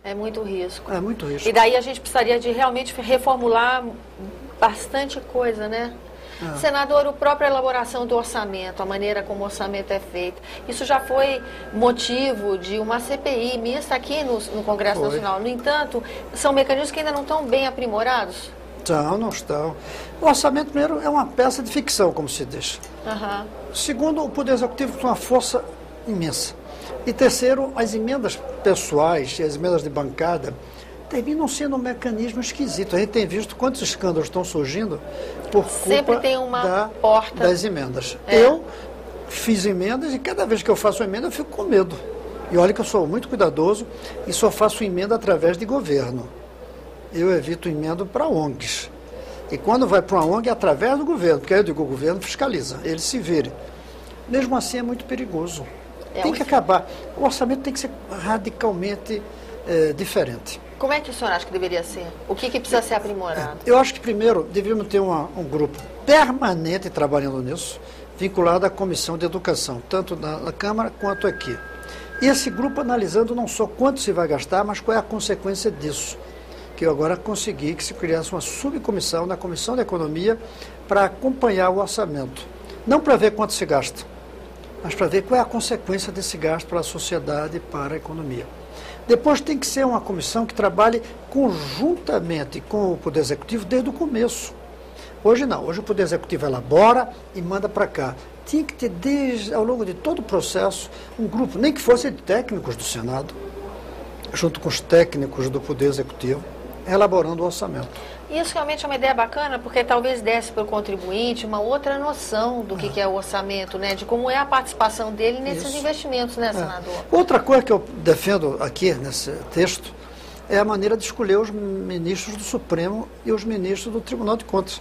É muito risco. É muito risco. E daí a gente precisaria de realmente reformular bastante coisa, né? Senador, a própria elaboração do orçamento, a maneira como o orçamento é feito, isso já foi motivo de uma CPI mista aqui no Congresso Nacional. No entanto, são mecanismos que ainda não estão bem aprimorados? Não estão. O orçamento, primeiro, é uma peça de ficção, como se diz. Segundo, o Poder Executivo tem uma força imensa. E terceiro, as emendas pessoais e as emendas de bancada terminam sendo um mecanismo esquisito. A gente tem visto quantos escândalos estão surgindo por culpa tem uma porta das emendas. Eu fiz emendas e cada vez que eu faço emenda eu fico com medo. E olha que eu sou muito cuidadoso e só faço emenda através de governo. Eu evito emenda para ONGs. E quando vai para uma ONG é através do governo, porque aí eu digo, o governo fiscaliza, ele se vire. Mesmo assim é muito perigoso. Tem que acabar. O orçamento tem que ser radicalmente diferente. Como é que o senhor acha que deveria ser? O que precisa ser aprimorado? Eu acho que, primeiro, deveríamos ter um grupo permanente trabalhando nisso, vinculado à Comissão de Educação, tanto na Câmara quanto aqui. E esse grupo analisando não só quanto se vai gastar, mas qual é a consequência disso. Que eu agora consegui que se criasse uma subcomissão na Comissão de Economia para acompanhar o orçamento. Não para ver quanto se gasta, mas para ver qual é a consequência desse gasto para a sociedade e para a economia. Depois tem que ser uma comissão que trabalhe conjuntamente com o Poder Executivo desde o começo. Hoje não, hoje o Poder Executivo elabora e manda para cá. Tinha que ter, ao longo de todo o processo, um grupo, nem que fosse de técnicos do Senado, junto com os técnicos do Poder Executivo, elaborando o orçamento. Isso realmente é uma ideia bacana, porque talvez desse para o contribuinte uma outra noção do que é o orçamento, né? De como é a participação dele nesses investimentos, né, senador? Outra coisa que eu defendo aqui nesse texto é a maneira de escolher os ministros do Supremo e os ministros do Tribunal de Contas.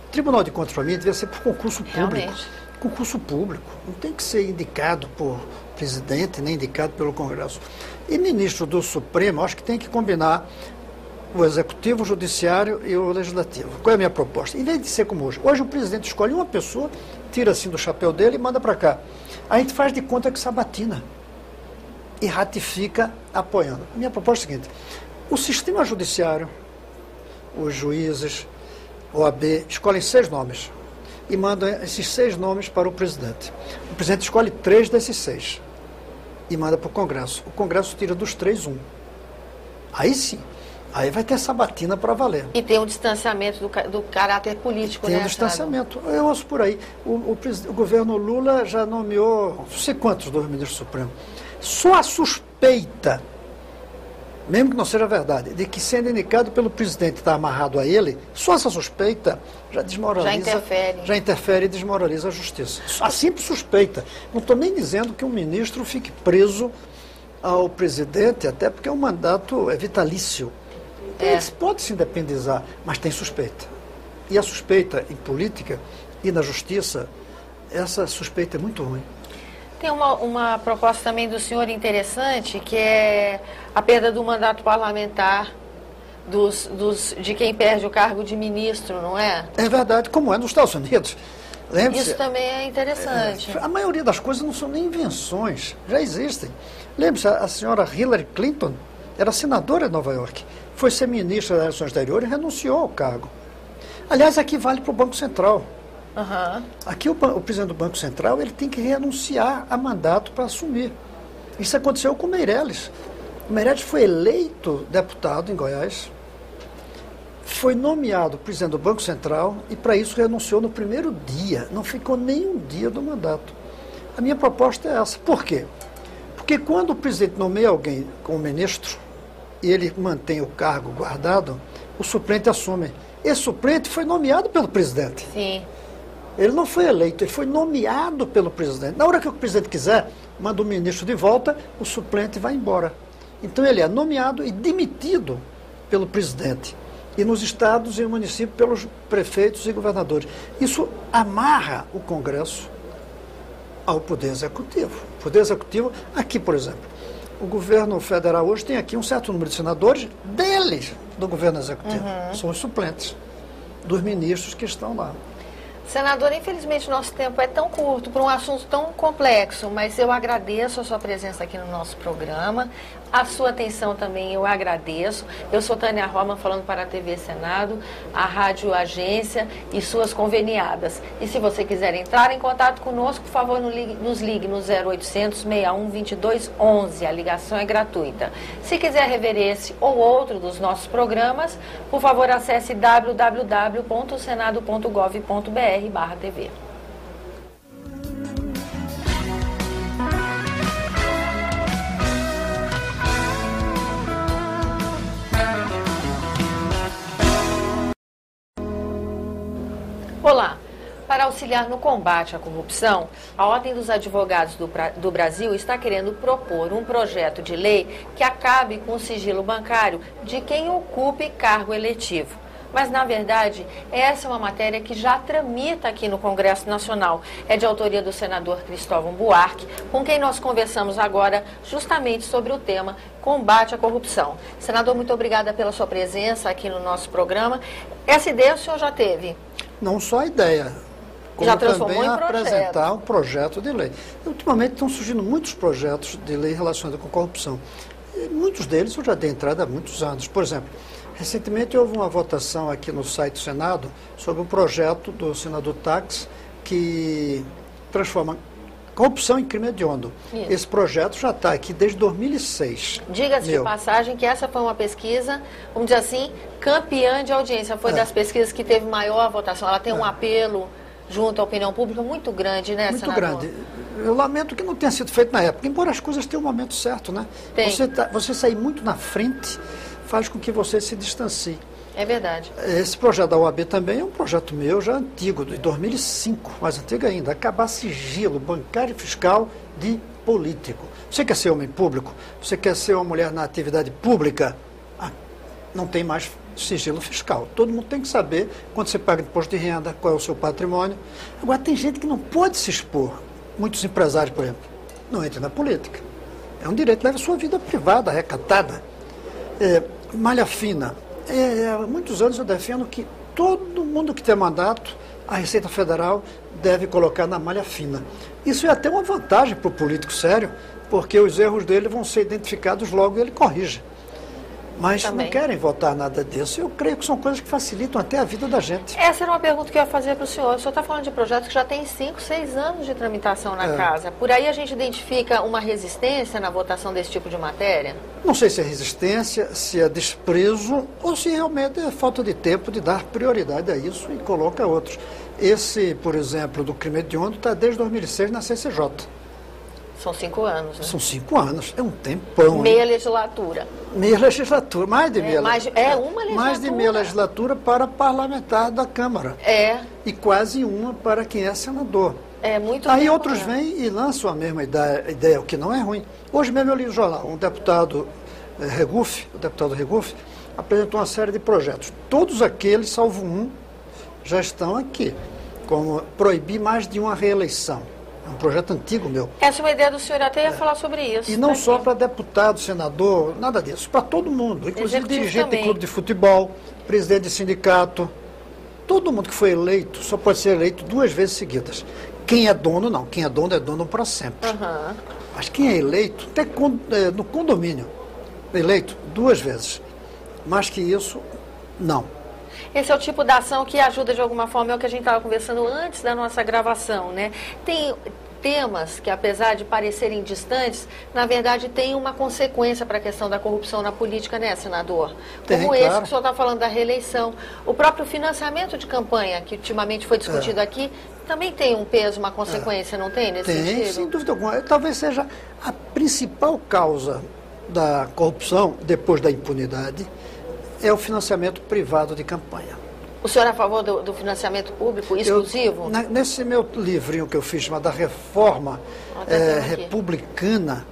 O Tribunal de Contas, para mim, devia ser por concurso público. Realmente. Concurso público. Não tem que ser indicado por presidente, nem indicado pelo Congresso. E ministro do Supremo, acho que tem que combinar o Executivo, o Judiciário e o Legislativo. Qual é a minha proposta? Em vez de ser como hoje. Hoje o presidente escolhe uma pessoa, tira assim do chapéu dele e manda para cá. A gente faz de conta que sabatina e ratifica apoiando. A minha proposta é a seguinte: o sistema judiciário, os juízes, OAB, escolhem 6 nomes e mandam esses 6 nomes para o presidente. O presidente escolhe 3 desses 6 e manda para o Congresso. O Congresso tira dos 3 um. Aí sim. Aí vai ter sabatina para valer. E tem um distanciamento do caráter político, tem né? Tem um distanciamento. Eu ouço por aí. O governo Lula já nomeou não sei quantos dos ministros supremos. Só a suspeita, mesmo que não seja verdade, de que sendo indicado pelo presidente está amarrado a ele, só essa suspeita já desmoraliza. Já interfere e desmoraliza a justiça. A simples suspeita. Não estou nem dizendo que um ministro fique preso ao presidente, até porque o mandato é vitalício. Eles podem se independizar, mas tem suspeita. E a suspeita em política e na justiça, essa suspeita é muito ruim. Tem uma proposta também do senhor interessante, que é a perda do mandato parlamentar de quem perde o cargo de ministro, não é? É verdade, como é nos Estados Unidos. Isso também é interessante. A maioria das coisas não são nem invenções, já existem. Lembre-se, a senhora Hillary Clinton era senadora de Nova York. Foi ser ministra das Relações Exteriores e renunciou ao cargo. Aliás, aqui vale para o Banco Central. Aqui o presidente do Banco Central ele tem que renunciar a mandato para assumir. Isso aconteceu com o Meirelles. O Meirelles foi eleito deputado em Goiás, foi nomeado presidente do Banco Central e para isso renunciou no primeiro dia. Não ficou nem um dia do mandato. A minha proposta é essa. Por quê? Porque quando o presidente nomeia alguém como ministro, e ele mantém o cargo guardado, o suplente assume. Esse suplente foi nomeado pelo presidente. Sim. Ele não foi eleito, ele foi nomeado pelo presidente. Na hora que o presidente quiser, manda o ministro de volta, o suplente vai embora. Então ele é nomeado e demitido pelo presidente. E nos estados e no município pelos prefeitos e governadores. Isso amarra o Congresso ao Poder Executivo. O Poder Executivo, aqui, por exemplo, o governo federal hoje tem aqui um certo número de senadores deles, do governo executivo. São os suplentes dos ministros que estão lá. Senador, infelizmente nosso tempo é tão curto para um assunto tão complexo, mas eu agradeço a sua presença aqui no nosso programa, a sua atenção também eu agradeço. Eu sou Tânia Roman, falando para a TV Senado, a Rádio Agência e suas conveniadas. E se você quiser entrar em contato conosco, por favor, nos ligue no 0800 61 22 11, a ligação é gratuita. Se quiser rever esse ou outro dos nossos programas, por favor, acesse www.senado.gov.br/TV. Olá! Para auxiliar no combate à corrupção, a Ordem dos Advogados do Brasil está querendo propor um projeto de lei que acabe com o sigilo bancário de quem ocupe cargo eletivo. Mas, na verdade, essa é uma matéria que já tramita aqui no Congresso Nacional. É de autoria do senador Cristóvão Buarque, com quem nós conversamos agora justamente sobre o tema combate à corrupção. Senador, muito obrigada pela sua presença aqui no nosso programa. Essa ideia o senhor já teve? Não só a ideia, como já transformou também em projeto. Apresentar um projeto de lei. Ultimamente estão surgindo muitos projetos de lei relacionados com corrupção. E muitos deles eu já dei entrada há muitos anos. Por exemplo, recentemente houve uma votação aqui no site do Senado sobre um projeto do senador Tax que transforma corrupção em crime hediondo. Isso. Esse projeto já está aqui desde 2006. Diga-se de passagem que essa foi uma pesquisa, vamos dizer assim, campeã de audiência. Foi das pesquisas que teve maior votação. Ela tem um apelo junto à opinião pública muito grande, né, muito senador? grande. Eu lamento que não tenha sido feito na época, embora as coisas tenham um momento certo, né? Tem. Você sair muito na frente faz com que você se distancie. É verdade. Esse projeto da OAB também é um projeto meu já antigo, de 2005, mais antigo ainda, acabar sigilo bancário e fiscal de político. Você quer ser homem público? Você quer ser uma mulher na atividade pública? Não tem mais sigilo fiscal. Todo mundo tem que saber quanto você paga de imposto de renda, qual é o seu patrimônio. Agora, tem gente que não pode se expor. Muitos empresários, por exemplo, não entram na política. É um direito, leva a sua vida privada, recatada. Malha fina. Há muitos anos eu defendo que todo mundo que tem mandato, a Receita Federal deve colocar na malha fina. Isso é até uma vantagem para o político sério, porque os erros dele vão ser identificados logo e ele corrige. Mas Também. não querem votar nada disso. Eu creio que são coisas que facilitam até a vida da gente. Essa era uma pergunta que eu ia fazer para o senhor. O senhor está falando de projetos que já tem 5, 6 anos de tramitação na casa. Por aí a gente identifica uma resistência na votação desse tipo de matéria? Não sei se é resistência, se é desprezo ou se realmente é falta de tempo de dar prioridade a isso e coloca outros. Esse, por exemplo, do crime hediondo está desde 2006 na CCJ. São 5 anos, né? São 5 anos, é um tempão. Meia legislatura. Meia legislatura, mais de meia uma legislatura. Mais de meia legislatura para parlamentar da Câmara. E quase uma para quem é senador. É muito Aí tempo, outros vêm e lançam a mesma ideia, o que não é ruim. Hoje mesmo eu li no jornal, um deputado o deputado Regufe, apresentou uma série de projetos. Todos aqueles, salvo um, já estão aqui, como proibir mais de uma reeleição. É um projeto antigo meu. Essa é uma ideia do senhor, até ia falar sobre isso. E não só para deputado, senador, nada disso, para todo mundo, inclusive Executivo dirigente também. de clube de futebol, presidente de sindicato. Todo mundo que foi eleito só pode ser eleito 2 vezes seguidas. Quem é dono, não. Quem é dono para sempre. Uhum. Mas quem é eleito, até no condomínio, eleito 2 vezes. Mais que isso, não. Esse é o tipo de ação que ajuda de alguma forma, é o que a gente estava conversando antes da nossa gravação, né? Tem temas que, apesar de parecerem distantes, na verdade tem uma consequência para a questão da corrupção na política, né, senador? Como esse que o senhor está falando da reeleição. O próprio financiamento de campanha, que ultimamente foi discutido aqui, também tem um peso, uma consequência, não tem nesse sentido? Tem, sem dúvida alguma. Talvez seja a principal causa da corrupção, depois da impunidade, é o financiamento privado de campanha. O senhor é a favor do financiamento público exclusivo? Nesse meu livrinho que eu fiz, chamado A Reforma Republicana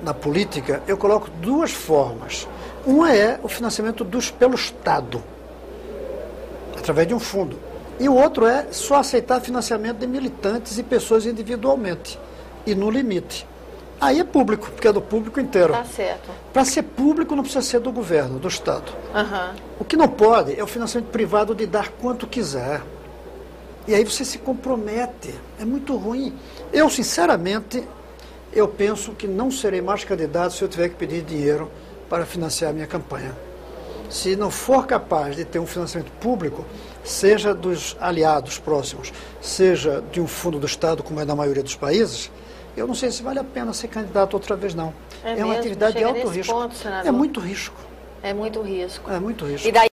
na Política, eu coloco 2 formas. Uma é o financiamento pelo Estado, através de um fundo. E o outro é só aceitar financiamento de militantes e pessoas individualmente, e no limite. Aí é público, porque é do público inteiro. Tá certo. Para ser público não precisa ser do governo, do Estado. Uhum. O que não pode é o financiamento privado de dar quanto quiser. E aí você se compromete. É muito ruim. Eu, sinceramente, eu penso que não serei mais candidato se eu tiver que pedir dinheiro para financiar a minha campanha. Se não for capaz de ter um financiamento público, seja dos aliados próximos, seja de um fundo do Estado, como é na maioria dos países, eu não sei se vale a pena ser candidato outra vez, não. É uma atividade de alto risco. Ponto, é muito risco. É muito risco. É muito risco. E daí